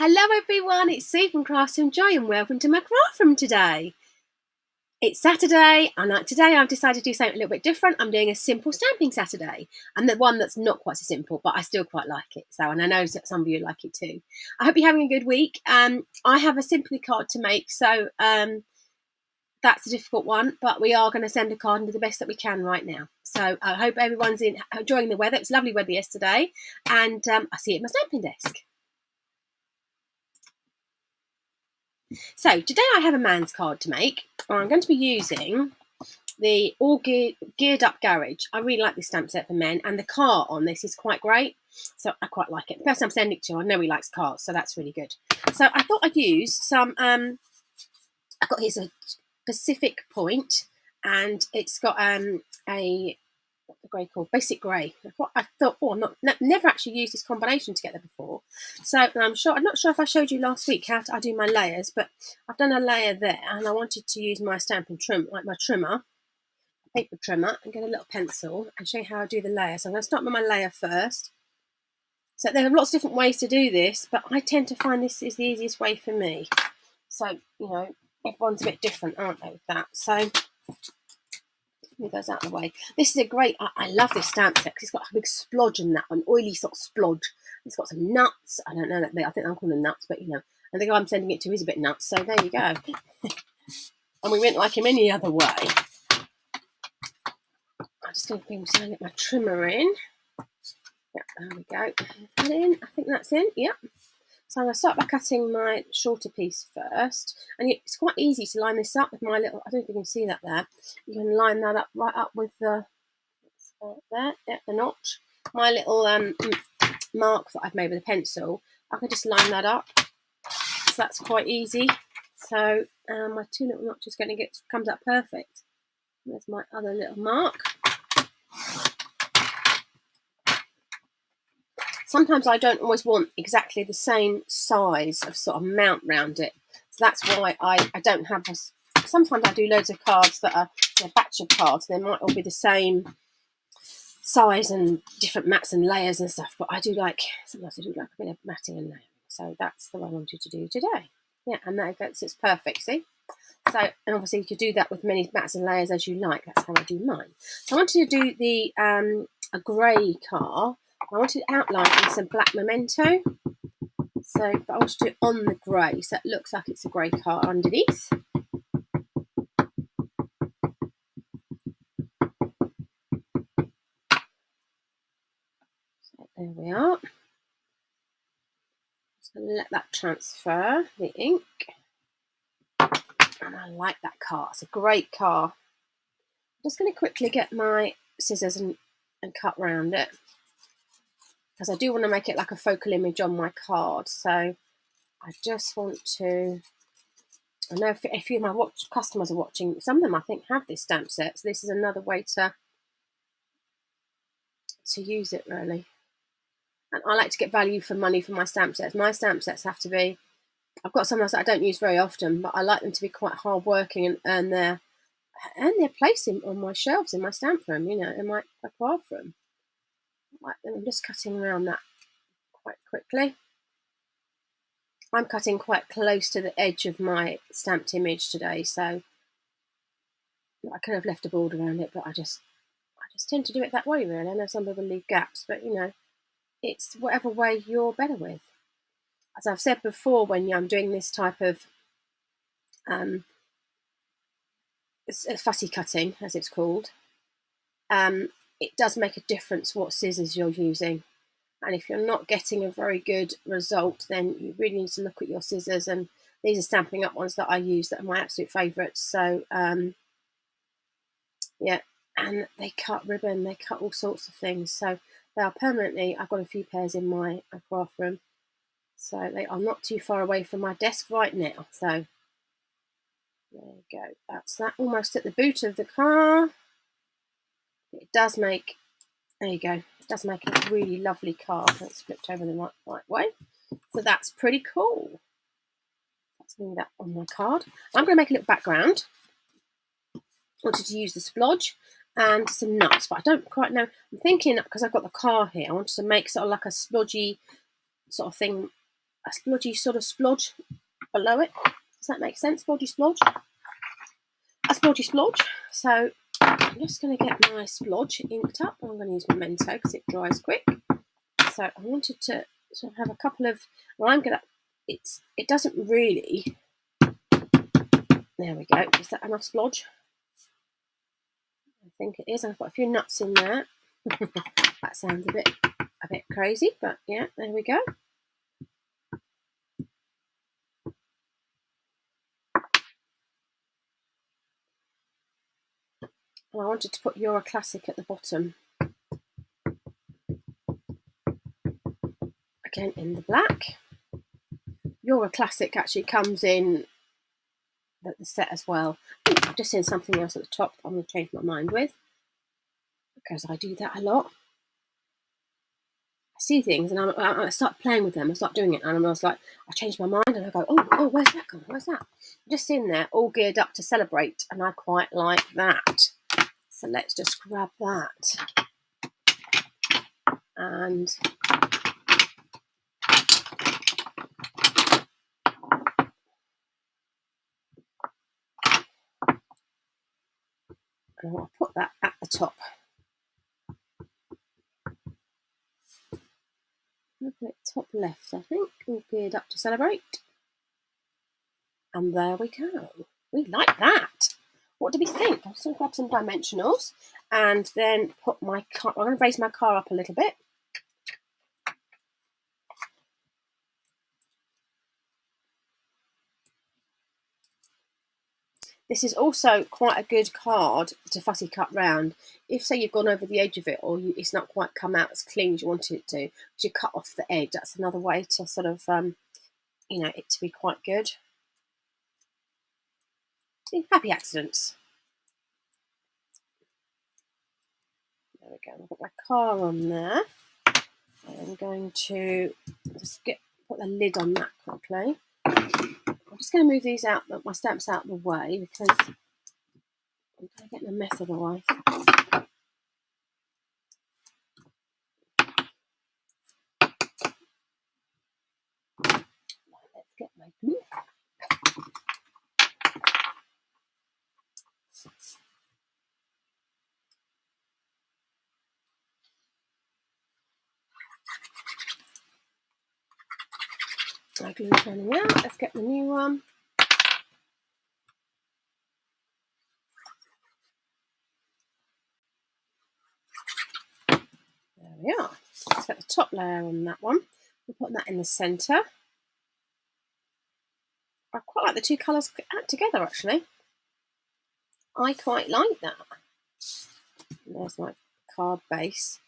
Hello everyone, it's Sue from Crafts and Joy and welcome to my craft room today. It's Saturday and today I've decided to do something a little bit different. I'm doing a simple stamping Saturday and the one that's not quite so simple, but I still quite like it. And I know that some of you like it too. I hope you're having a good week. I have a Simply card to make, so that's a difficult one, but we are going to send a card and do the best that we can right now. So I hope everyone's enjoying the weather. It was lovely weather yesterday and I'll see you at my stamping desk. So today I have a man's card to make. I'm going to be using the All Geared Up Garage. I really like this stamp set for men, and the car on this is quite great, so I quite like it. The person I'm sending it to, I know he likes cars, so that's really good. So I thought I'd use some, I've got here's a Pacific Point, and it's got a what's the grey called? Basic grey. What I thought, never actually used this combination together before. So I'm not sure if I showed you last week how I do my layers, but I've done a layer there, and I wanted to use my stamping trim, like my trimmer, paper trimmer, and get a little pencil and show you how I do the layer. So I'm going to start with my layer first. So there are lots of different ways to do this, but I tend to find this is the easiest way for me. So, you know, everyone's a bit different, aren't they, with that? So move those out of the way. This is a great, I love this stamp set because it's got a big splodge in that, an oily sort of splodge. It's got some nuts. I don't know that I think I'm calling them nuts, but you know, and the guy I'm sending it to is a bit nuts. So there you go. And we went like him any other way. I'm just going to get my trimmer in. Yeah, there we go. That in. I think that's in. Yep. So I'm going to start by cutting my shorter piece first. And it's quite easy to line this up with my little, I don't know if you can see that there. You can line that up right up with the, there, yeah, the notch. My little mark that I've made with a pencil, I can just line that up. So that's quite easy. So my two little notches comes up perfect. There's my other little mark. Sometimes I don't always want exactly the same size of sort of mount round it. So that's why I don't have this. Sometimes I do loads of cards that are a batch of cards. They might all be the same size and different mats and layers and stuff. But sometimes I do like a bit of matting and layering. So that's the one I wanted to do today. Yeah, and there it goes. It's perfect, see? So, and obviously you could do that with many mats and layers as you like. That's how I do mine. So I wanted to do the a grey car. I wanted to outline in some black memento. So, but I want to do it on the grey, so it looks like it's a grey car underneath. So there we are. Just going to let that transfer the ink. And I like that car. It's a great car. I'm just going to quickly get my scissors and cut round it, because I do want to make it like a focal image on my card. So I just want to, I know if a few of my customers are watching, some of them I think have this stamp set, so this is another way to use it really. And I like to get value for money for my stamp sets. My stamp sets have to be, I've got some that I don't use very often, but I like them to be quite hard working and earn their place on my shelves in my stamp room, you know, in my craft room. I'm just cutting around that quite quickly. I'm cutting quite close to the edge of my stamped image today, so I could have left a border around it, but I just tend to do it that way really. I know some people leave gaps, but you know, it's whatever way you're better with. As I've said before, when I'm doing this type of fussy cutting, as it's called, it does make a difference what scissors you're using. And if you're not getting a very good result, then you really need to look at your scissors. And these are Stampin' Up ones that I use that are my absolute favourites. So, yeah, and they cut ribbon, they cut all sorts of things. So they are permanently, I've got a few pairs in my craft room. So they are not too far away from my desk right now. So there you go. That's that, almost at the boot of the car. It does make, there you go, it does make a really lovely car. It's flipped over the right way. So that's pretty cool. Let's move that on my card. I'm going to make a little background. I wanted to use the splodge and some nuts, but I don't quite know. I'm thinking, because I've got the car here, I wanted to make sort of like a splodgy sort of thing a splodgy sort of splodge below it. Does that make sense? Splodgy splodge. A splodgy splodge. So I'm just going to get my splodge inked up. I'm going to use Memento because it dries quick. So I wanted to sort of have a couple of. Well, I'm gonna. It doesn't really. There we go. Is that enough splodge? I think it is. I've got a few nuts in there. That sounds a bit crazy, but yeah, there we go. And I wanted to put You're a Classic at the bottom. Again in the black. You're a Classic actually comes in the set as well. I've just seen something else at the top I'm going to change my mind with, because I do that a lot. I see things and I start playing with them. I start doing it and I was like, I change my mind and I go, oh, where's that gone? Where's that? Just in there, all geared up to celebrate, and I quite like that. So let's just grab that. And I'll put that at the top. Look at it, top left, I think, all geared up to celebrate. And there we go. We like that. What do we think? I'm just going to grab some dimensionals and then put my car. I'm going to raise my car up a little bit. This is also quite a good card to fussy cut round. If, say, you've gone over the edge of it, or it's not quite come out as clean as you wanted it to, but you cut off the edge, that's another way to sort of, it to be quite good. Happy accidents. There we go. I've got my car on there. I'm going to just put the lid on that quickly. I'm just going to move these out, my stamps out of the way, because I'm going to get the mess otherwise. Let's get my glue. My glue's running out. Let's get the new one. There we are. Let's get the top layer on that one. We'll put that in the centre. I quite like the two colours together, actually. I quite like that. And there's my card base.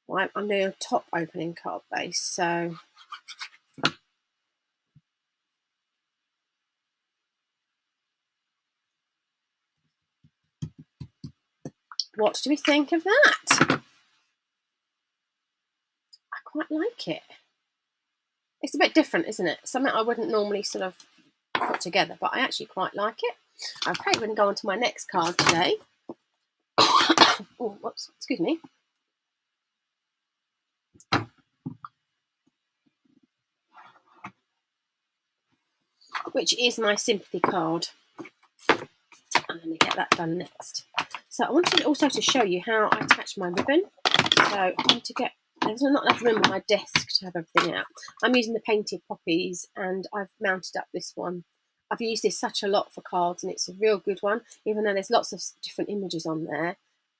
I'm doing a top opening card base, so what do we think of that? I quite like it. It's a bit different, isn't it? Something I wouldn't normally sort of put together, but I actually quite like it. Okay, we're going to go on to my next card today. Oh, whoops, excuse me. Which is my sympathy card. I'm going to get that done next. So I wanted also to show you how I attach my ribbon. So I need to get, there's not enough room on my desk to have everything out. I'm using the painted poppies and I've mounted up this one. I've used this such a lot for cards and it's a real good one, even though there's lots of different images on there.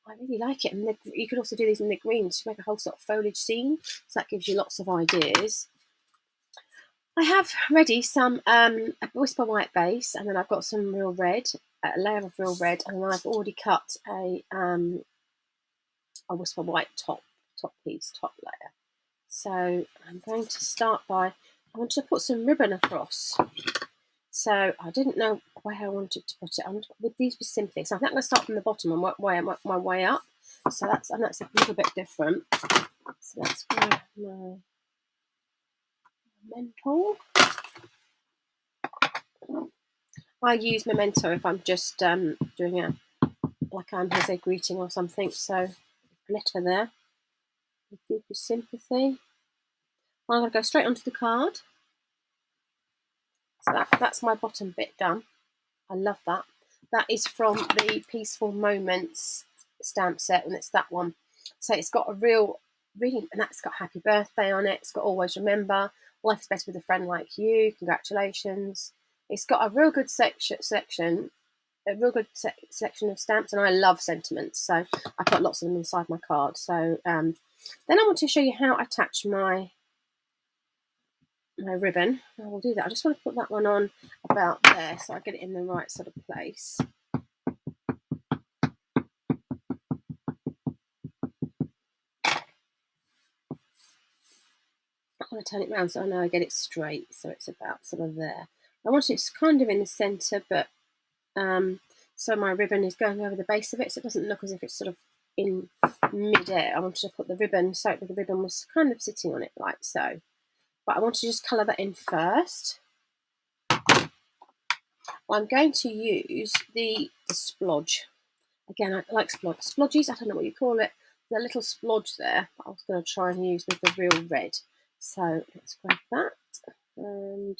I really like it. And you could also do these in the greens to make a whole sort of foliage scene. So that gives you lots of ideas. I have ready some a Whisper White base, and then I've got some real red, a layer of real red, and then I've already cut a Whisper White top layer. So I'm going to start by, I want to put some ribbon across. So I didn't know where I wanted to put it. With these was simply, so I think I'm going to start from the bottom and work my way up. So that's a little bit different. So let's grab my Memento. I use Memento if I'm just doing like I'm Jose greeting or something. So glitter there. With deepest sympathy. I'm going to go straight onto the card. So that's my bottom bit done. I love that. That is from the Peaceful Moments stamp set, and it's that one. So it's got a and that's got happy birthday on it. It's got always remember, life is better with a friend like you, congratulations. It's got a real good selection of stamps, and I love sentiments, so I put lots of them inside my card. So then I want to show you how I attach my ribbon. I will do that. I just want to put that one on about there so I get it in the right sort of place. I want to turn it around so I know I get it straight, so it's about sort of there. I want it kind of in the centre, but so my ribbon is going over the base of it, so it doesn't look as if it's sort of in mid-air. I wanted to put the ribbon so that the ribbon was kind of sitting on it like so. But I want to just colour that in first. I'm going to use the splodge. Again, I like splodges, I don't know what you call it. The little splodge there, I was going to try and use with the real red. So let's grab that and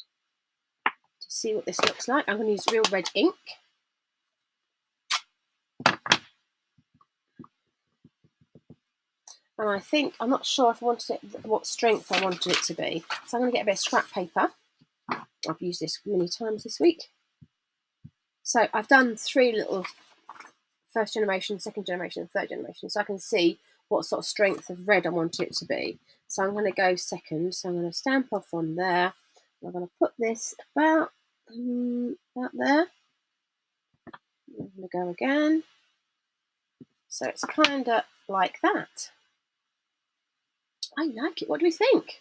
to see what this looks like, I'm going to use real red ink. And I think, I'm not sure if I wanted it, what strength I wanted it to be. So I'm going to get a bit of scrap paper. I've used this many times this week. So I've done 3 little first generation, second generation, and third generation, so I can see what sort of strength of red I want it to be. So I'm going to go second, so I'm going to stamp off on there. I'm going to put this about there. I'm going to go again. So it's kind of like that. I like it. What do we think?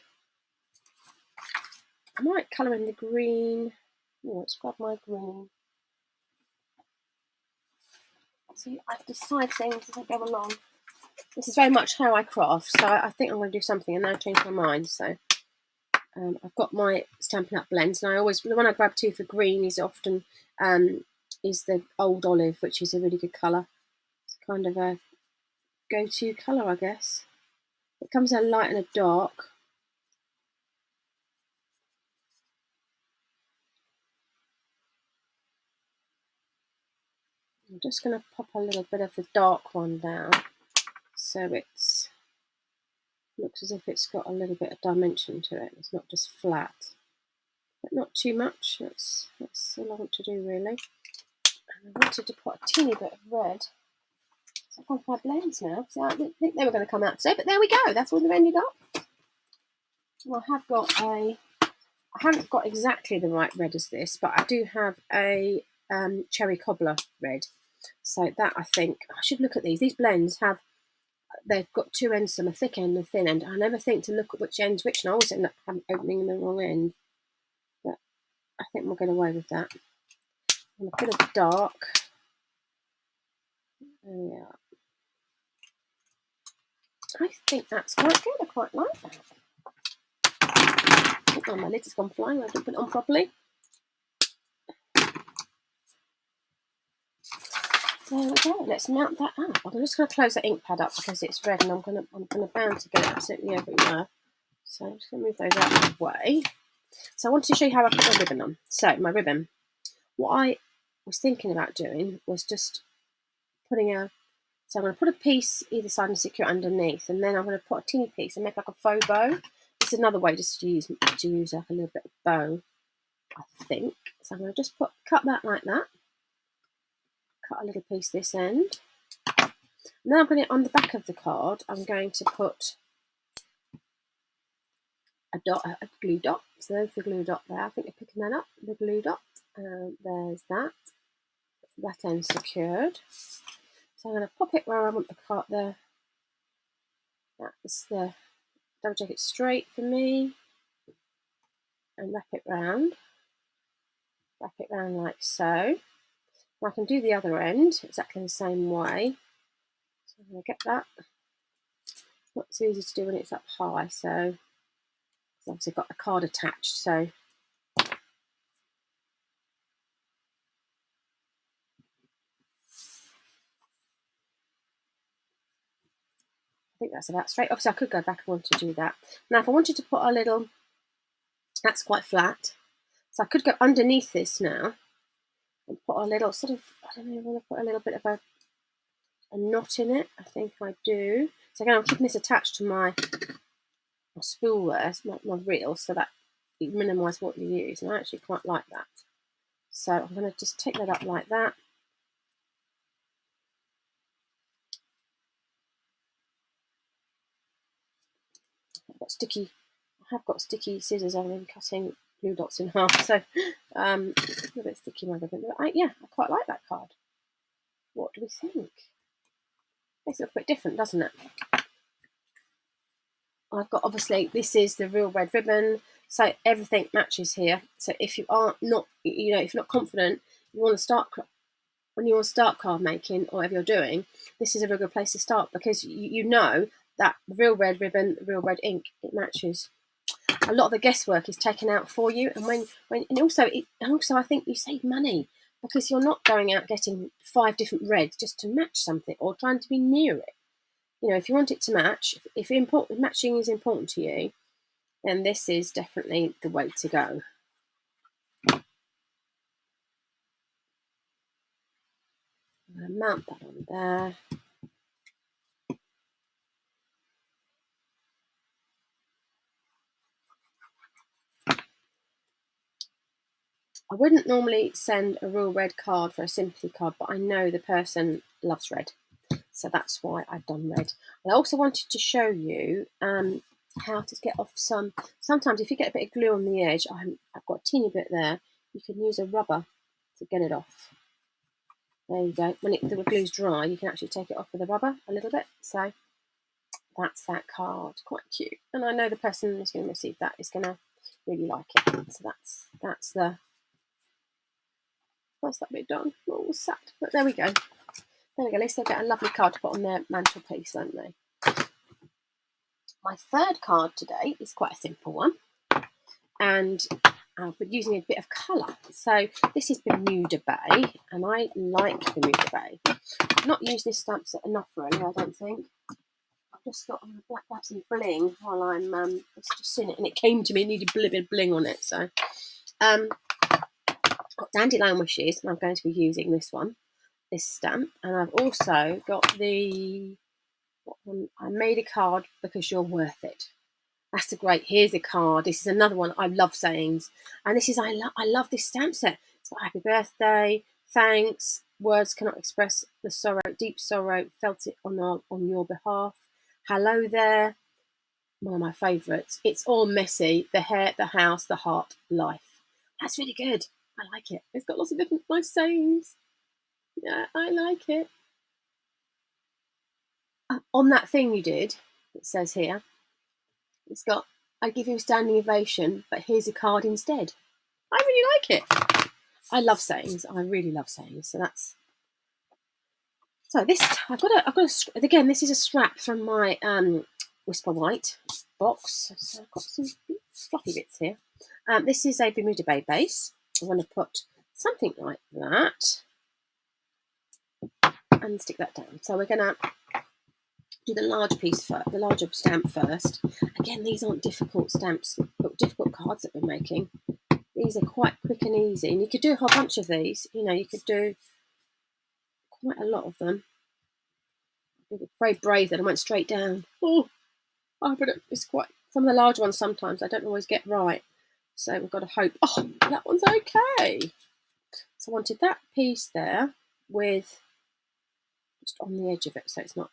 I might colour in the green. Oh, let's grab my green. See, I decide things as I go along. This is very much how I craft, so I think I'm going to do something and then I change my mind. So I've got my Stampin' Up blends, and the one I grab to for green is often is the Old Olive, which is a really good colour. It's kind of a go-to colour, I guess. It comes in a light and a dark. I'm just going to pop a little bit of the dark one down, so it looks as if it's got a little bit of dimension to it. It's not just flat, but not too much. That's all I want to do, really. And I wanted to put a teeny bit of red. So I've got my blends now. So I didn't think they were going to come out today, but there we go. That's where they've ended up. Well, I haven't got exactly the right red as this, but I do have a cherry cobbler red. So that, I think, I should look at these. These blends they've got 2 ends, some a thick end and a thin end. I never think to look at which end's which, and I always end up opening the wrong end. But I think we'll get away with that. And a bit of dark. There we are. I think that's quite good. I quite like that. Oh, my lid has gone flying. I didn't put it on properly. There we go. Let's mount that up. I'm just going to close the ink pad up because it's red, and I'm going to bound to get it absolutely everywhere. So I'm just going to move those out of the way. So I wanted to show you how I put my ribbon on. So my ribbon. What I was thinking about doing was just putting so I'm going to put a piece either side and secure underneath, and then I'm going to put a teeny piece and make like a faux bow. It's another way just to use like a little bit of bow, I think. So I'm going to just cut that like that. Cut a little piece this end. And then I'm going to, on the back of the card, I'm going to put a glue dot. So there's the glue dot there. I think you're picking that up, the glue dot. There's that. That end secured. So I'm going to pop it where I want the card there. That's the double check it straight for me. And wrap it round. Wrap it round like so. And I can do the other end exactly the same way. So I'm going to get that. Not so easy to do when it's up high, so it's obviously got the card attached, so I think that's about straight. Obviously I could go back and want to do that. Now if I wanted to put a little, that's quite flat, So I could go underneath this now and put a little sort of, I don't know, I want to put a little bit of a knot in it. I think I do. So again, I'm keeping this attached to my spool there, my reel, so that you minimise what you use. And I actually quite like that. So I'm going to just take that up like that. I have got sticky scissors. I've been cutting blue dots in half, so a bit sticky, my goodness. But yeah, I quite like that card. What do we think? Makes it look a bit different, doesn't it? I've got, obviously, this is the real red ribbon, so everything matches here. So if you are not, if you're not confident, you want to start when you want to start card making or whatever you're doing, this is a real good place to start, because you know that the real red ribbon, the real red ink, it matches. A lot of the guesswork is taken out for you, and also I think you save money, because you're not going out getting 5 different reds just to match something or trying to be near it. If you want it to match, if matching is important to you, then this is definitely the way to go. I'm going to mount that on there. I wouldn't normally send a real red card for a sympathy card, but I know the person loves red, so that's why I've done red. I also wanted to show you how to get off sometimes if you get a bit of glue on the edge, I've got a teeny bit there, you can use a rubber to get it off. There you go. When the glue's dry, you can actually take it off with a rubber a little bit. So that's that card. Quite cute. And I know the person who's going to receive that is going to really like it. So that's that bit done. All sad. But there we go. There we go. At least they'll get a lovely card to put on their mantelpiece, won't they? My third card today is quite a simple one. And I'll be using a bit of colour. So this is Bermuda Bay, and I like Bermuda Bay. I've not used this stamp set enough, really, I don't think. I just thought I'm going to have some bling while I'm just in it, and it came to me, it needed a little bit of bling on it. So I've got Dandelion Wishes, and I'm going to be using this stamp, and I've also got I made a card because you're worth it. That's here's a card. This is another one. I love sayings, and this is I love this stamp set. It's got happy birthday, thanks, words cannot express the sorrow, deep sorrow, felt it on your behalf. Hello there, one of my favourites. It's all messy. The hair, the house, the heart, life. That's really good. I like it. It's got lots of different nice sayings. Yeah, I like it. On that thing you did, it says here, it's got, I give you a standing ovation, but here's a card instead. I really like it. I love sayings. I really love sayings. So this, I've got again, this is a scrap from my Whisper White box. So I've got some fluffy bits here. This is a Bermuda Bay base. I want to put something like that and stick that down. So we're going to do the large piece first, the larger stamp first. Again, these aren't difficult stamps, but difficult cards that we're making. These are quite quick and easy, and you could do a whole bunch of these. You could do quite a lot of them. I was very brave that I went straight down. But it's quite, some of the large ones sometimes I don't always get right. So we've got to hope, that one's okay. So I wanted that piece there with just on the edge of it, so it's not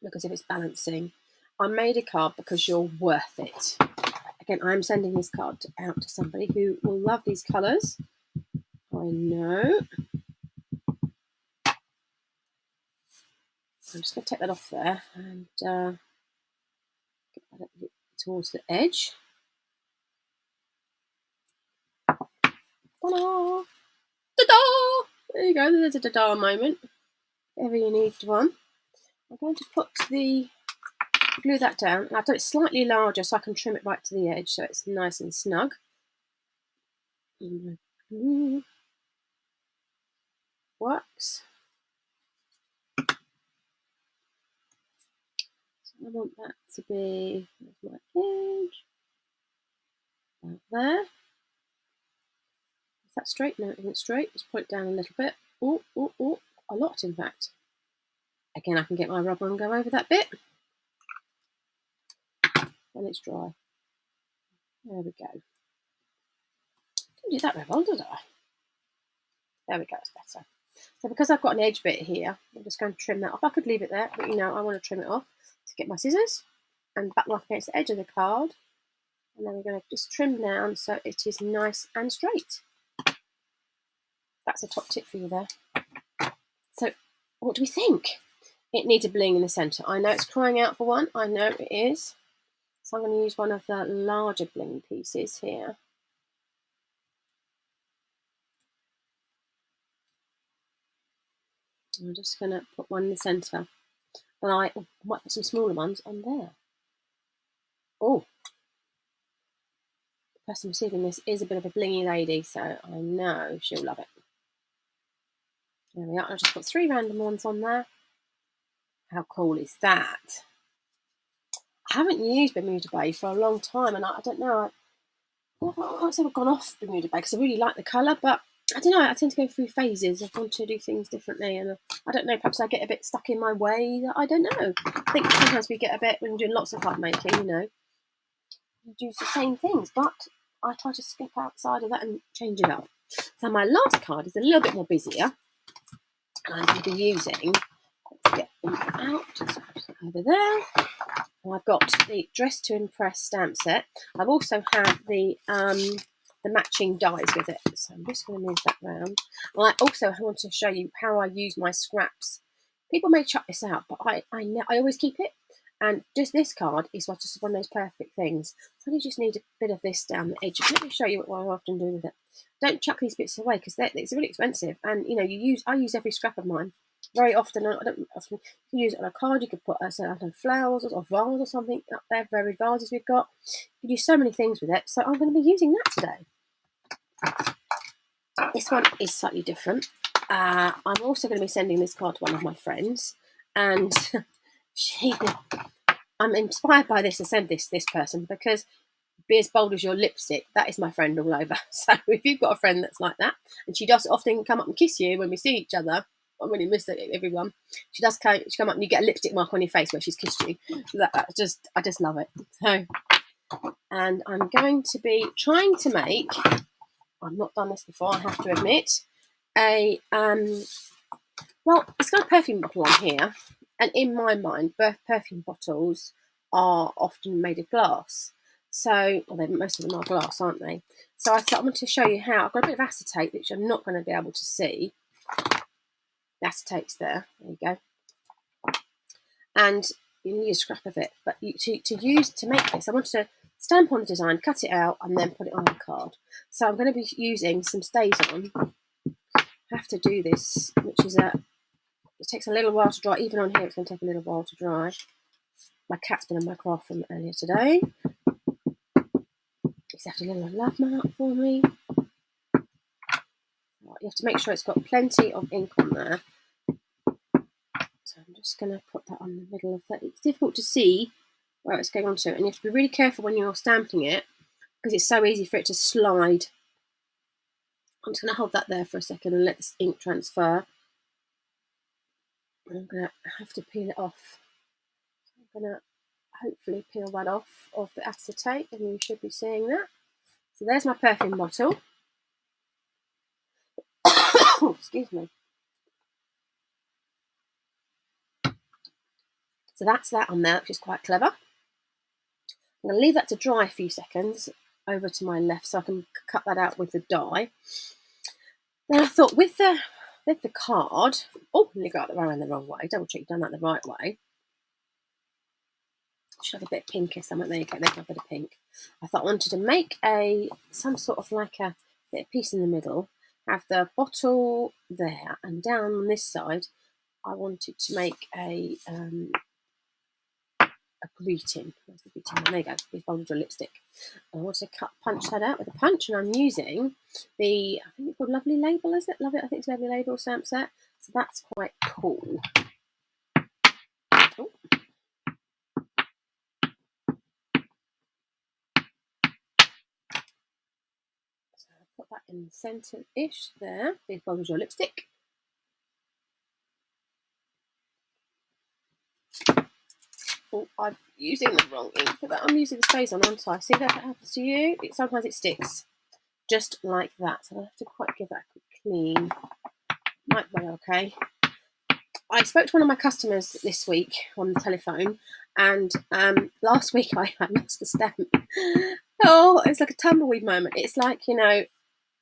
look as if it's balancing. I made a card because you're worth it. Again, I'm sending this card out to somebody who will love these colours. I know. I'm just going to take that off there and get that up towards the edge. Ta-da! Ta-da! There you go, there's a ta-da moment. If ever you need one. I'm going to glue that down. And I've done it slightly larger so I can trim it right to the edge so it's nice and snug. Works. So I want that to be my edge. Like there. Is that straight? No, it isn't straight. Just pull it down a little bit. Oh, oh, oh, a lot in fact. Again, I can get my rubber and go over that bit. And it's dry. There we go. Didn't do that very well, did I? There we go, it's better. So because I've got an edge bit here, I'm just going to trim that off. I could leave it there, but you know, I want to trim it off to get my scissors and back mark against the edge of the card. And then we're going to just trim down so it is nice and straight. That's a top tip for you there. So what do we think? It needs a bling in the centre. I know it's crying out for one. I know it is. So I'm going to use one of the larger bling pieces here. I'm just going to put one in the centre. And I might put some smaller ones on there. Oh, the person receiving this is a bit of a blingy lady, so I know she'll love it. There we are. I'll just put 3 random ones on there. How cool is that? I haven't used Bermuda Bay for a long time, and I don't know. I've never gone off Bermuda Bay because I really like the colour, but I don't know. I tend to go through phases. I want to do things differently, and I don't know. Perhaps I get a bit stuck in my way. I don't know. I think sometimes we get a bit when you're doing lots of card making. You know, you do the same things, but I try to skip outside of that and change it up. So my last card is a little bit more busier. I'm going to be using. Let's get them out. Just over there. I've got the Dress to Impress stamp set. I've also had the matching dies with it. So I'm just going to move that round. And I also want to show you how I use my scraps. People may chuck this out, but I always keep it. And just this card is just one of those perfect things. So you just need a bit of this down the edge. Let me show you what I often do with it. Don't chuck these bits away because it's really expensive. And you know, I use every scrap of mine. Very often, I don't often use it on a card. You could put, I don't know, flowers or vase or something up there. Very vases we've got. You can do so many things with it. So I'm going to be using that today. This one is slightly different. I'm also going to be sending this card to one of my friends, and I'm inspired by this to send this person because be as bold as your lipstick. That is my friend all over. So if you've got a friend that's like that, and she does often come up and kiss you when we see each other. I really miss everyone. She come up and you get a lipstick mark on your face where she's kissed you. I just love it. So, and I'm going to be trying to make. I've not done this before. I have to admit, a well, it's got a perfume bottle on here, and in my mind, perfume bottles are often made of glass. So, well, most of them are glass, aren't they? So I thought I want to show you how. I've got a bit of acetate, which I'm not going to be able to see. Acetate's there you go, and you need a scrap of it, but to make this I wanted to stamp on the design, cut it out and then put it on the card. So I'm going to be using some stays on. I have to do this, which is it takes a little while to dry. Even on here it's going to take a little while to dry. My cat's been on my craft from earlier today. He's left a little love mark for me. You have to make sure it's got plenty of ink on there. So I'm just going to put that on the middle of that. It's difficult to see where it's going onto, and you have to be really careful when you're stamping it because it's so easy for it to slide. I'm just going to hold that there for a second and let this ink transfer. And I'm going to have to peel it off. I'm going to hopefully peel that off of the acetate, and you should be seeing that. So there's my perfume bottle. Oh, excuse me. So that's that on there, which is quite clever. I'm going to leave that to dry a few seconds over to my left so I can cut that out with the die. Then I thought with the card, oh, you got that around the wrong way. Double check you've done that the right way. Should have a bit of pink or something. There you go, there's a bit of pink. I thought I wanted to make some sort of like a bit of piece in the middle, have the bottle there, and down on this side I wanted to make a greeting. Where's the greeting? There you go. We've folded your lipstick. I want to punch that out with a punch, and I'm using the, I think it's called Lovely Label, is it? Love it. I think it's Lovely Label stamp set. So that's quite cool. Oh. Put that in the centre-ish there. This bubbles your lipstick. Oh, I'm using the wrong ink, but I'm using the sprays on, aren't I? See that happens to you? Sometimes it sticks. Just like that. So I have to quite give that a quick clean. Might be okay. I spoke to one of my customers this week on the telephone, and last week I lost a stamp. Oh, it's like a tumbleweed moment. It's like,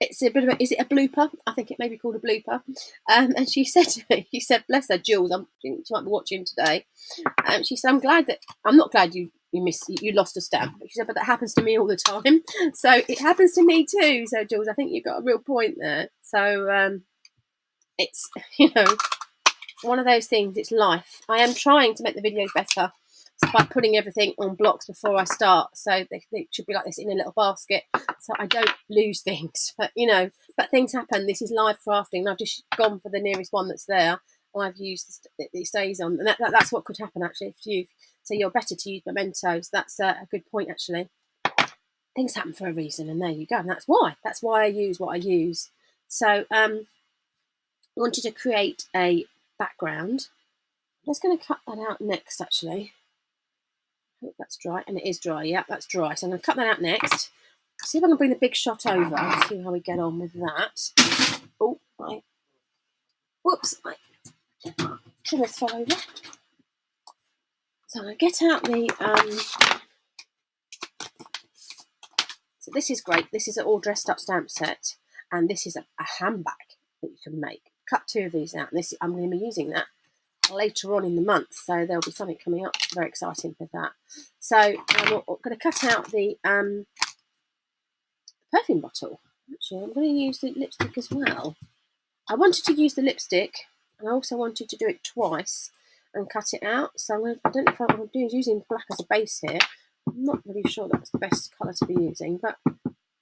it's a bit of is it a blooper? I think it may be called a blooper. And she said to me, she said, bless her, Jules, she might be watching today. She said, I'm not glad you lost a stamp. She said, but that happens to me all the time. So it happens to me too. So Jules, I think you've got a real point there. So it's, one of those things. It's life. I am trying to make the videos better by putting everything on blocks before I start, so they should be like this in a little basket, so I don't lose things. But but things happen. This is live crafting, and I've just gone for the nearest one that's there. I've used it stays on, and that's what could happen actually. So you're better to use mementos. That's a good point actually. Things happen for a reason, and there you go. And that's why I use what I use. So I wanted to create a background. I'm just going to cut that out next actually. I hope that's dry, and it is dry. Yeah, that's dry. So I'm going to cut that out next. See if I can bring the big shot over and see how we get on with that. Oh, whoops, my trimmers fell over. So I'm going to get out the. So this is great. This is an all dressed up stamp set, and this is a handbag that you can make. Cut 2 of these out, and I'm going to be using that later on in the month, so there'll be something coming up very exciting with that. So I'm going to cut out the perfume bottle. Actually, I'm going to use the lipstick as well. I wanted to use the lipstick, and I also wanted to do it twice and cut it out. So I don't know if what I'm doing is using black as a base here. I'm not really sure that's the best colour to be using, but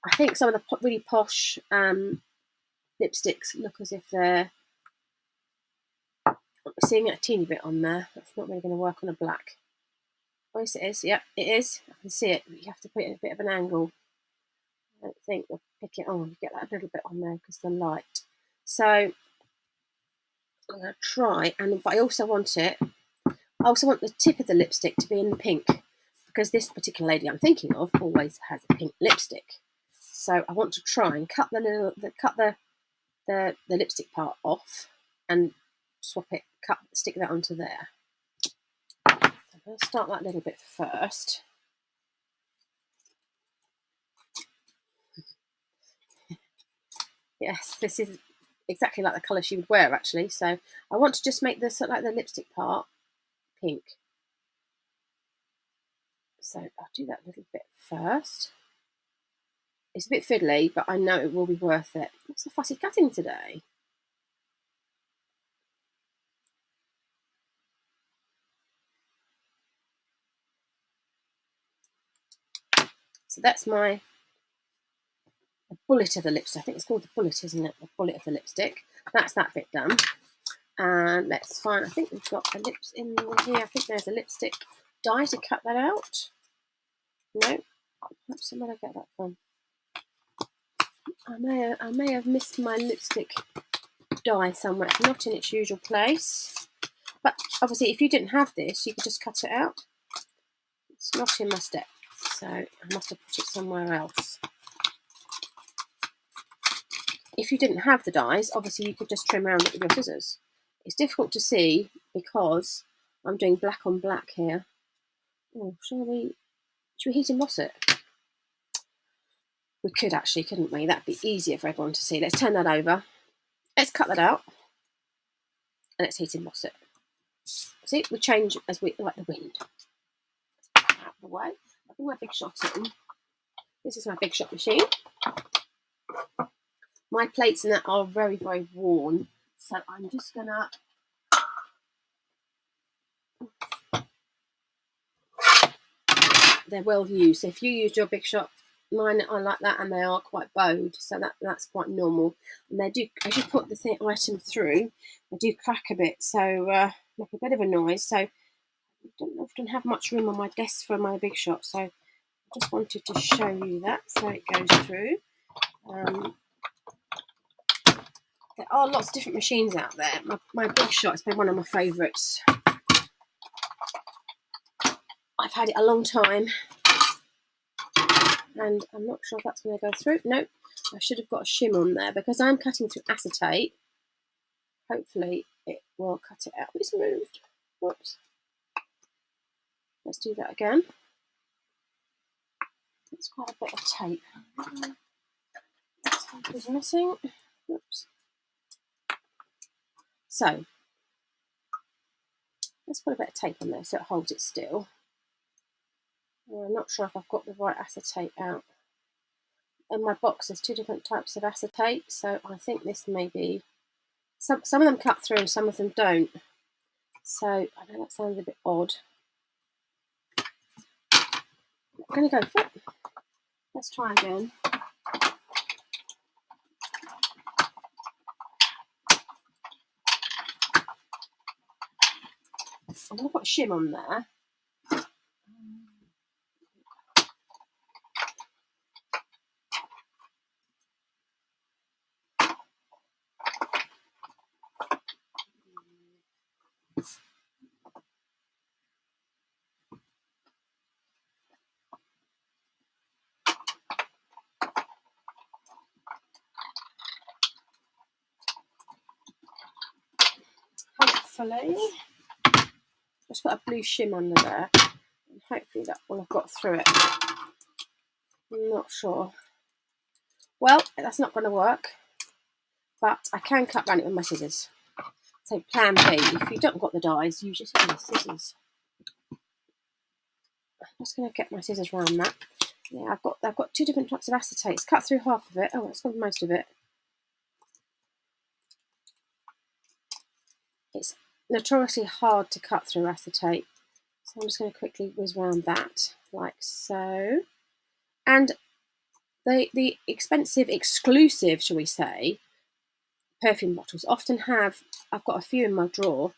I think some of the really posh lipsticks look as if they're. I'm seeing a teeny bit on there. That's not really going to work on a black. Oh, yes, it is. Yep, it is. I can see it. But you have to put it at a bit of an angle. I don't think we'll pick it on. You get that a little bit on there because of the light. So I'm going to try, but I also want the tip of the lipstick to be in the pink, because this particular lady I'm thinking of always has a pink lipstick. So I want to try and cut the lipstick part off and swap it, stick that onto there. So I'm going to start that little bit first. Yes, this is exactly like the colour she would wear actually. So I want to just make the lipstick part pink. So I'll do that little bit first. It's a bit fiddly, but I know it will be worth it. What's the fussy cutting today? So that's the bullet of the lipstick. I think it's called the bullet, isn't it? The bullet of the lipstick. That's that bit done. And let's find, I think we've got a lips in here. I think there's a lipstick die to cut that out. No, perhaps where did I get that from? I may have missed my lipstick die somewhere. It's not in its usual place. But obviously, if you didn't have this, you could just cut it out. It's not in my step, so I must have put it somewhere else. If you didn't have the dies, obviously you could just trim around it with your scissors. It's difficult to see because I'm doing black on black here. Oh, should we heat emboss it? We could actually, couldn't we? That'd be easier for everyone to see. Let's turn that over. Let's cut that out. And let's heat emboss it. See, we change as we like the wind. Out of the way. I think my big shot in. This is my big shot machine. My plates and that are very, very worn. So I'm just gonna they're well used. So if you used your big shot, mine are like that, and they are quite bowed, so that's quite normal. And they do, as you put the item through, they do crack a bit, so make a bit of a noise. So I don't often have much room on my desk for my big shot, so I just wanted to show you that. So it goes through. There are lots of different machines out there. My Big Shot has been one of my favourites. I've had it a long time, and I'm not sure if that's going to go through. Nope, I should have got a shim on there because I'm cutting through acetate. Hopefully it will cut it out. It's moved. Whoops. Let's do that again. It's quite a bit of tape. Tape is missing. Whoops. So let's put a bit of tape on there so it holds it still. I'm not sure if I've got the right acetate out. In my box there's two different types of acetate, so I think this may be, some of them cut through and some of them don't. So I know that sounds a bit odd. I'm going to go for it. Let's try again. I'm going to put a shim on there. Hopefully, just put a blue shim under there, and hopefully that will have got through it. I'm not sure. Well, that's not going to work, but I can cut around it with my scissors. So plan B, if you don't got the dies, use your scissors. I'm just going to get my scissors around that. Yeah, I've got two different types of acetate. It's cut through half of it. Oh, it's got most of it. It's notoriously hard to cut through acetate. So I'm just going to quickly whiz around that, like so. And the expensive, exclusive, shall we say, perfume bottles often have, I've got a few in my drawer,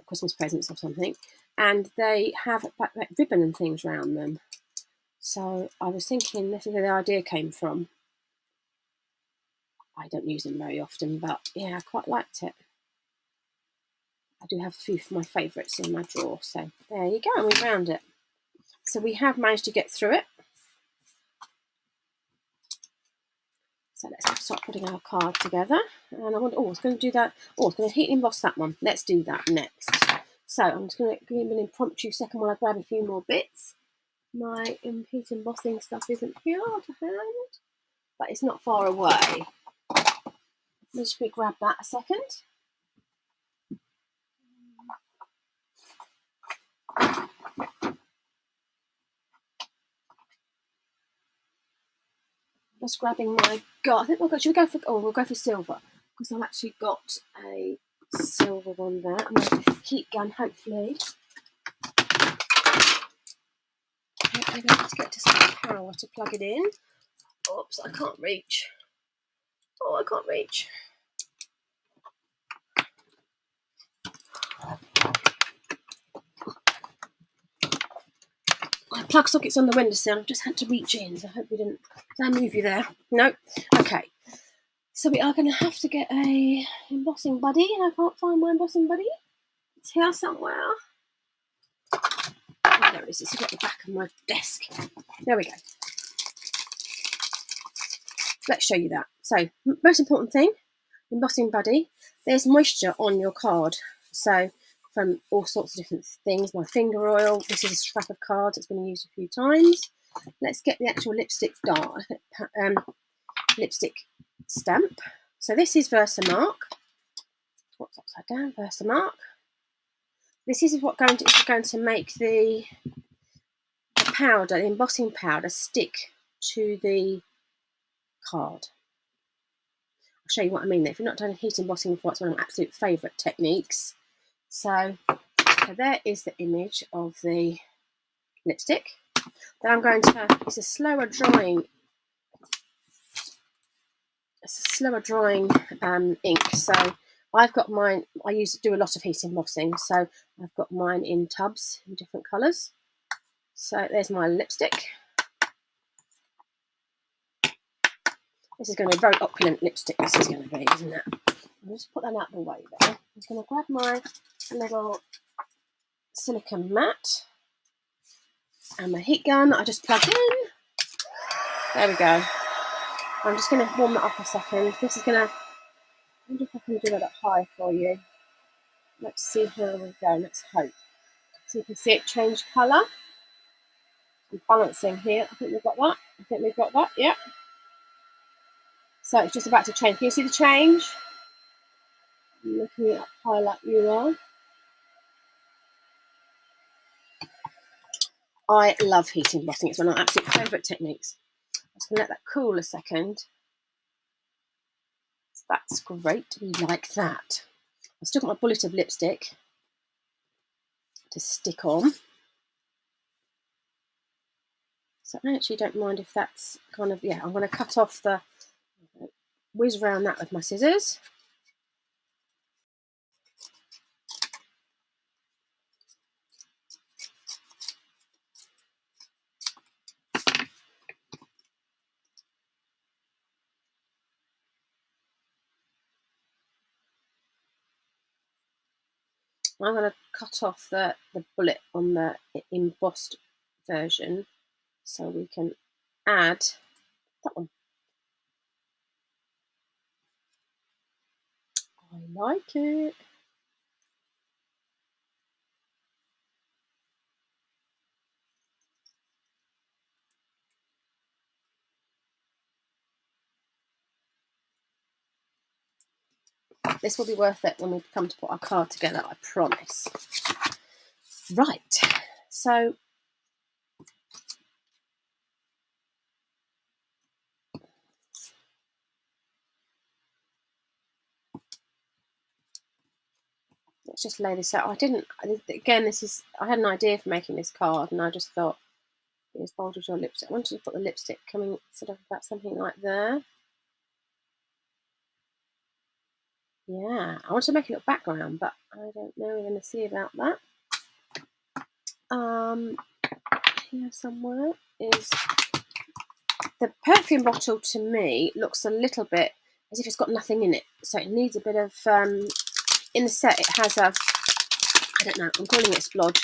Christmas presents or something, and they have like ribbon and things around them. So I was thinking this is where the idea came from. I don't use them very often, but yeah, I quite liked it. I do have a few of my favourites in my drawer, so there you go, and we found it. So we have managed to get through it. So let's start putting our card together. And I want, oh, it's going to do that. Oh, it's going to heat and emboss that one. Let's do that next. So I'm just going to give him an impromptu second while I grab a few more bits. My heat embossing stuff isn't here to hand, but it's not far away. Let's just grab that a second. Just grabbing my, I think should we go for, we'll go for silver, because I've actually got a silver one there, and a heat gun, hopefully. I'm going to get to some power to plug it in. Oops, I can't reach. Oh, I can't reach. My plug socket's on the windowsill. I've just had to reach in, so I hope we didn't. Did I move you there? No. Okay. So we are going to have to get a embossing buddy, and I can't find my embossing buddy. It's here somewhere. Oh, there it is. It's at the back of my desk. There we go. Let's show you that. So, most important thing, embossing buddy. There's moisture on your card. So, from all sorts of different things. My finger oil. This is a scrap of cards. It's been used a few times. Let's get the actual lipstick lipstick stamp. So this is Versamark. What's upside down? Versamark. This is what is going to make the powder, the embossing powder, stick to the card. I'll show you what I mean there. If you've not done heat embossing before, it's one of my absolute favourite techniques. So there is the image of the lipstick. Then I'm going to, it's a slower drying ink. So I've got mine, I do a lot of heat embossing, so I've got mine in tubs in different colours. So there's my lipstick. This is going to be a very opulent lipstick, this is going to be, isn't it? I'll just put that out the way there. I'm going to grab my little silicone mat and my heat gun that I just plugged in. There we go. I'm just going to warm that up a second. This is going to, I wonder if I can do it up high for you. Let's see how we go. Let's hope. So you can see it change colour. I'm balancing here. I think we've got that. Yeah. So it's just about to change. Can you see the change? I'm looking it up high like you are. I love heating embossing. It's one of my absolute favourite techniques. I'm just going to let that cool a second. That's great. We like that. I've still got my bullet of lipstick to stick on. So I actually don't mind if that's kind of, yeah, I'm going to cut off the, whiz around that with my scissors. I'm going to cut off the bullet on the embossed version so we can add that one. I like it. This will be worth it when we come to put our card together, I promise. Right, so let's just lay this out. I had an idea for making this card and I just thought, here's bold with your lipstick. I wanted to put the lipstick coming sort of about something like there. Yeah, I want to make it look background, but I don't know. We're going to see about that. Here somewhere is the perfume bottle. To me, looks a little bit as if it's got nothing in it, so it needs a bit of. In the set, it has a, I don't know, I'm calling it a splodge.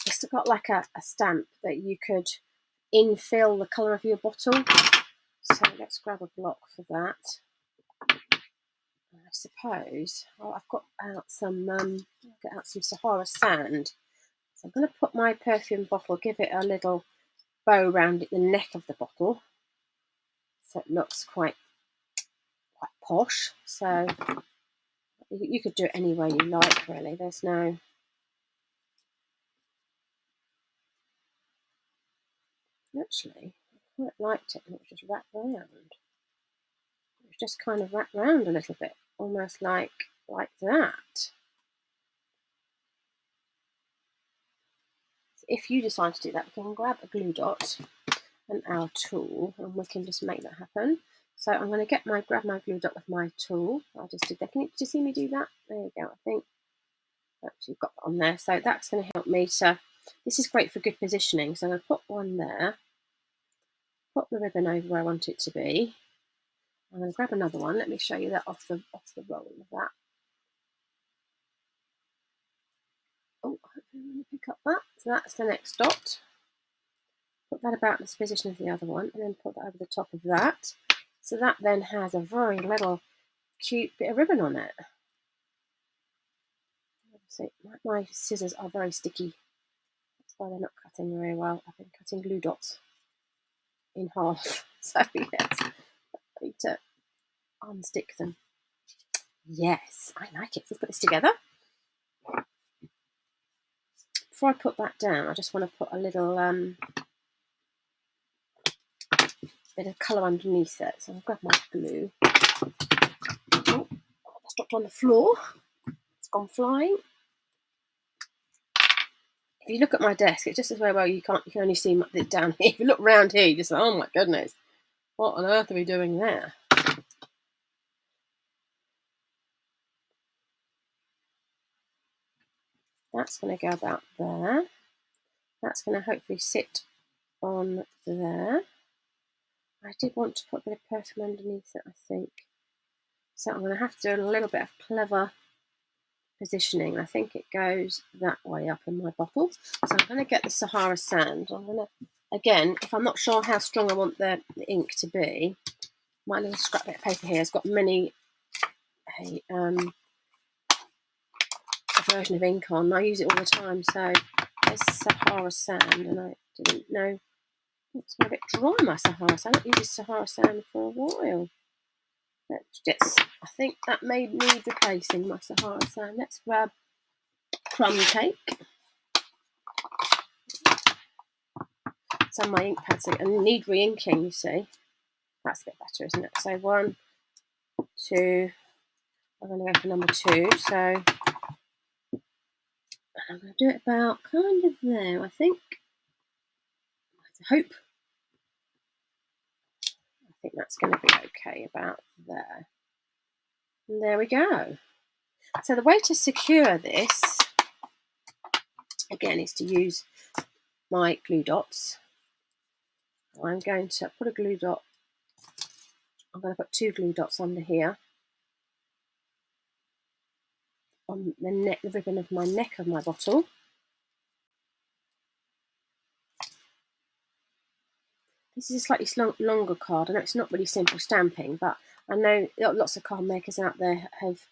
It's got like a stamp that you could infill the colour of your bottle. So let's grab a block for that. I suppose I've got out some Sahara sand. So I'm going to put my perfume bottle, give it a little bow around the neck of the bottle, so it looks quite posh. So you could do it any way you like, really. There's no. Actually, I quite liked it, and it was just wrapped round. It was just kind of wrapped round a little bit, almost like that. If you decide to do that, we can grab a glue dot and our tool, and we can just make that happen. So I'm going to grab my glue dot with my tool. I just did that. Did you see me do that? There you go. I think you've got that on there. So that's going to help me to. This is great for good positioning. So I'm going to put one there. Put the ribbon over where I want it to be. I'm going to grab another one. Let me show you that off the roll of that. Oh, hopefully I'm going to pick up that. So that's the next dot. Put that about the position of the other one, and then put that over the top of that. So that then has a very little cute bit of ribbon on it. So my scissors are very sticky. That's why they're not cutting very well. I've been cutting glue dots in half. So yes, I need to unstick them. Yes, I like it. Let's put this together. Before I put that down, I just want to put a little bit of colour underneath it. So I'll grab my glue. Oh, that's dropped on the floor. It's gone flying. If you look at my desk, it's just as well you can only see it down here. If you look round here, you just say, oh my goodness, what on earth are we doing there? That's going to go about there. That's going to hopefully sit on there. I did want to put a bit of perfume underneath it, I think. So I'm going to have to do a little bit of clever positioning. I think it goes that way up in my bottle. So I'm going to get the Sahara sand. I'm going to, again, if I'm not sure how strong I want the ink to be, my little scrap bit of paper here has got many a version of ink on. I use it all the time. So there's Sahara sand, and I didn't know it's a bit dry, my Sahara sand. I haven't used Sahara sand for a while. Yes, I think that may need replacing, my Sahara sand. Let's grab crumb cake. Some of my ink pads and need re-inking, you see. That's a bit better, isn't it? So 1, 2, I'm going to go for number 2. So I'm going to do it about kind of there, I think. I hope. I think that's going to be okay about there. And there we go. So the way to secure this, again, is to use my glue dots. I'm going to put a glue dot. I'm going to put 2 glue dots under here on the neck, the ribbon of my neck of my bottle. This is a slightly longer card. I know it's not really simple stamping, but I know lots of card makers out there have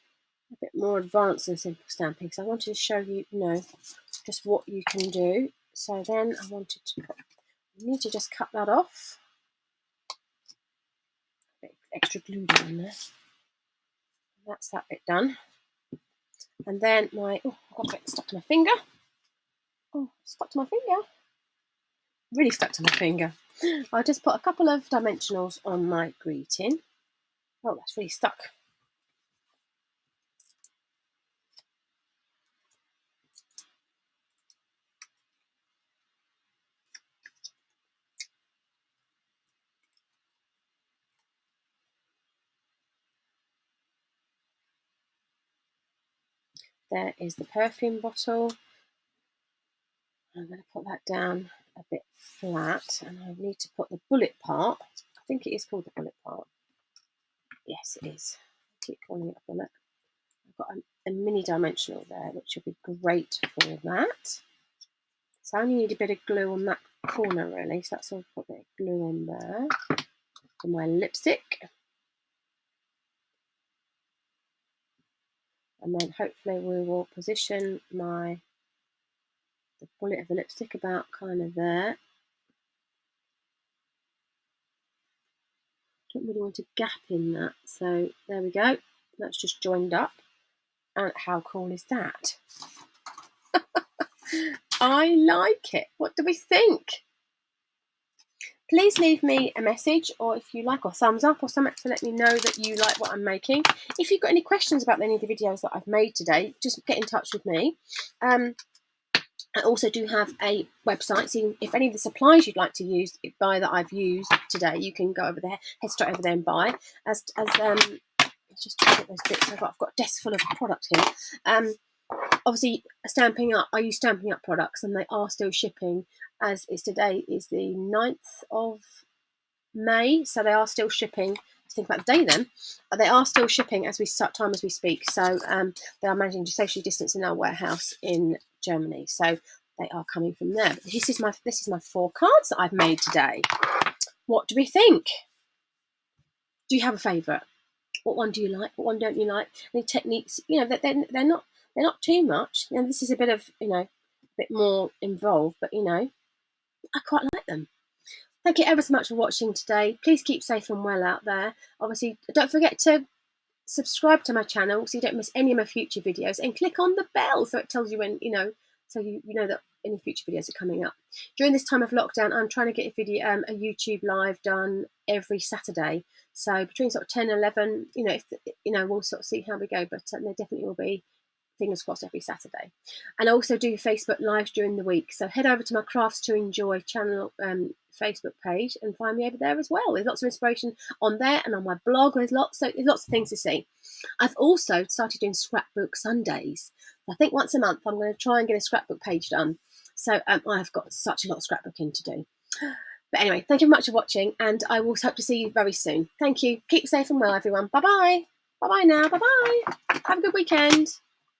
a bit more advanced than simple stamping. So I wanted to show you, just what you can do. So then I wanted to put, you need to just cut that off. A bit extra glue down there. That's that bit done. And then I got a bit stuck to my finger. Oh, stuck to my finger. Really stuck to my finger. I'll just put a couple of dimensionals on my greeting. Oh, that's really stuck. There is the perfume bottle. I'm going to put that down a bit flat, and I need to put the bullet part. I think it is called the bullet part. Yes, it is. I keep calling it a bullet. I've got a mini dimensional there, which will be great for that. So I only need a bit of glue on that corner, really. So that's all. Put a bit of glue on there for my lipstick. And then hopefully we will position the bullet of the lipstick about kind of there. Don't really want a gap in that. So there we go. That's just joined up. And how cool is that? I like it. What do we think? Please leave me a message, or if you like, or thumbs up or something to let me know that you like what I'm making. If you've got any questions about any of the videos that I've made today, just get in touch with me. I also do have a website, so if any of the supplies you'd like to buy that I've used today, you can go over there, head straight over there and buy. Let's just try to get those bits. I've got a desk full of product here. Obviously, I use Stampin' Up products, and they are still shipping. As is today is the 9th of May, so they are still shipping. Think about the day then. They are still shipping as we speak. So they are managing to socially distance in our warehouse in Germany. So they are coming from there. But this is my 4 cards that I've made today. What do we think? Do you have a favourite? What one do you like? What one don't you like? Any techniques? They're not too much. This is a bit of a bit more involved, but I quite like them. Thank you ever so much for watching today. Please keep safe and well out there. Obviously, don't forget to subscribe to my channel so you don't miss any of my future videos, and click on the bell so it tells you when, so you know that any future videos are coming up. During this time of lockdown, I'm trying to get a YouTube live done every Saturday. So between sort of 10 and 11, we'll sort of see how we go, but there definitely will be, fingers crossed, every Saturday. And I also do Facebook Lives during the week. So head over to my Crafts to Enjoy channel Facebook page and find me over there as well. There's lots of inspiration on there, and on my blog there's lots of things to see. I've also started doing scrapbook Sundays. I think once a month I'm going to try and get a scrapbook page done. So I've got such a lot of scrapbooking to do. But anyway, thank you very much for watching, and I will hope to see you very soon. Thank you. Keep safe and well, everyone. Bye-bye. Bye-bye now. Bye-bye. Have a good weekend.